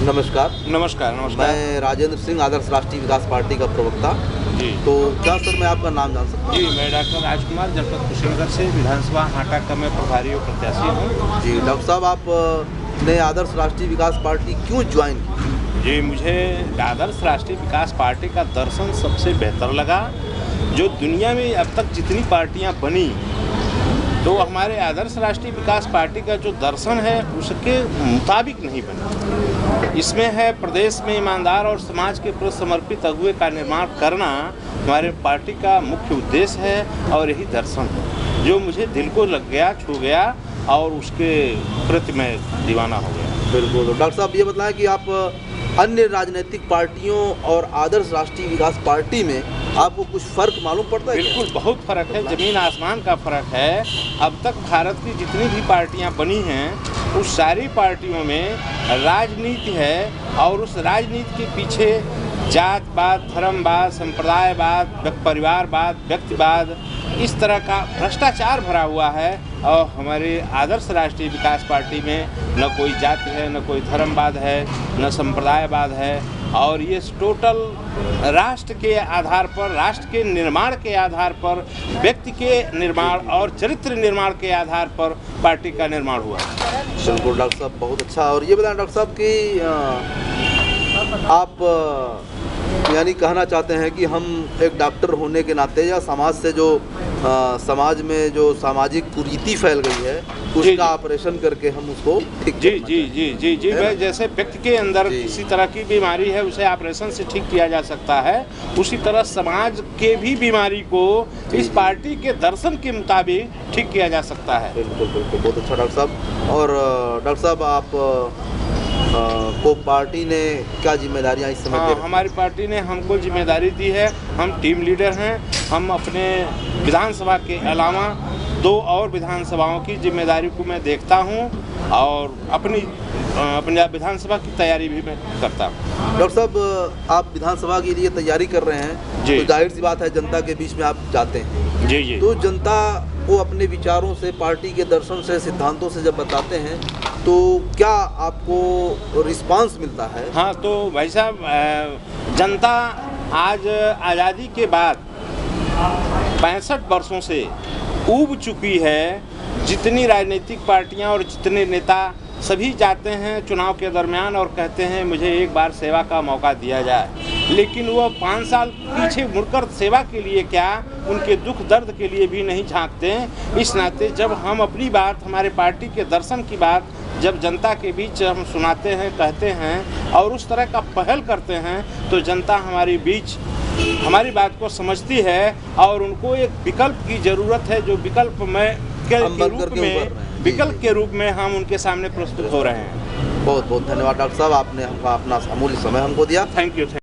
नमस्कार। नमस्कार। मैं राजेंद्र सिंह, आदर्श राष्ट्रीय विकास पार्टी का प्रवक्ता। जी। तो क्या सर मैं आपका नाम जान सकता हूँ? जी, मैं डॉक्टर राजकुमार, जनपद कुशीनगर से विधानसभा हाटा का मैं प्रभारी और प्रत्याशी हूँ। जी डॉक्टर साहब, आपने आदर्श राष्ट्रीय विकास पार्टी क्यों ज्वाइन की? जी, मुझे आदर्श राष्ट्रीय विकास पार्टी का दर्शन सबसे बेहतर लगा। जो दुनिया में अब तक जितनी पार्टियाँ बनी, तो हमारे आदर्श राष्ट्रीय विकास पार्टी का जो दर्शन है उसके मुताबिक नहीं बना। इसमें है प्रदेश में ईमानदार और समाज के प्रति समर्पित अगुवे का निर्माण करना हमारे पार्टी का मुख्य उद्देश्य है और यही दर्शन है जो मुझे दिल को लग गया, छू गया और उसके प्रति मैं दीवाना हो गया। बिल्कुल। तो डॉक्टर साहब ये बताएं कि आप अन्य राजनीतिक पार्टियों और आदर्श राष्ट्रीय विकास पार्टी में आपको कुछ फ़र्क मालूम पड़ता है? बिल्कुल, बहुत फ़र्क है, ज़मीन आसमान का फ़र्क है। अब तक भारत की जितनी भी पार्टियां बनी हैं उस सारी पार्टियों में राजनीति है और उस राजनीति के पीछे जातवाद, धर्मवाद, संप्रदायवाद, परिवारवाद, व्यक्तिवाद, इस तरह का भ्रष्टाचार भरा हुआ है। और हमारे आदर्श राष्ट्रीय विकास पार्टी में न कोई जाति है, न कोई धर्मवाद है, न संप्रदायवाद है और ये टोटल राष्ट्र के आधार पर, राष्ट्र के निर्माण के आधार पर, व्यक्ति के निर्माण और चरित्र निर्माण के आधार पर पार्टी का निर्माण हुआ। बिल्कुल डॉक्टर साहब, बहुत अच्छा। और ये बताएं डॉक्टर साहब कि आप यानी कहना चाहते हैं कि हम एक डॉक्टर होने के नाते या समाज से जो समाज में जो सामाजिक कुरीति फैल गई है उसका ऑपरेशन करके हम उसको ठीक जी जी जी जी जी मैं जैसे व्यक्ति के अंदर किसी तरह की बीमारी है उसे ऑपरेशन से ठीक किया जा सकता है, उसी तरह समाज के भी बीमारी को इस पार्टी के दर्शन के मुताबिक ठीक किया जा सकता है। बिल्कुल बिल्कुल, बहुत अच्छा डॉक्टर साहब। और डॉक्टर साहब, आप को पार्टी ने क्या जिम्मेदारियां इस समय? हमारी पार्टी ने हमको जिम्मेदारी दी है। हम टीम लीडर हैं। हम अपने विधानसभा के अलावा 2 और विधानसभाओं की जिम्मेदारी को मैं देखता हूं और अपनी विधानसभा की तैयारी भी मैं करता हूं। डॉक्टर साहब, आप विधानसभा के लिए तैयारी कर रहे हैं तो जाहिर सी बात है जनता के बीच में आप जाते हैं। जी जी। तो जनता को अपने विचारों से, पार्टी के दर्शन से, सिद्धांतों से जब बताते हैं तो क्या आपको रिस्पांस मिलता है? हाँ, तो भाई साहब, जनता आज आज़ादी के बाद 65 वर्षों से ऊब चुकी है। जितनी राजनीतिक पार्टियां और जितने नेता सभी जाते हैं चुनाव के दरमियान और कहते हैं मुझे एक बार सेवा का मौका दिया जाए, लेकिन वो 5 साल पीछे मुड़कर सेवा के लिए क्या, उनके दुख दर्द के लिए भी नहीं झांकते। इस नाते जब हम अपनी बात, हमारे पार्टी के दर्शन की बात जब जनता के बीच हम सुनाते हैं, कहते हैं और उस तरह का पहल करते हैं तो जनता हमारी बीच हमारी बात को समझती है और उनको एक विकल्प की ज़रूरत है, जो विकल्प के रूप में हम उनके सामने प्रस्तुत हो रहे हैं। बहुत बहुत धन्यवाद डॉक्टर साहब, आपने अपना अमूल्य समय हमको दिया। Thank you.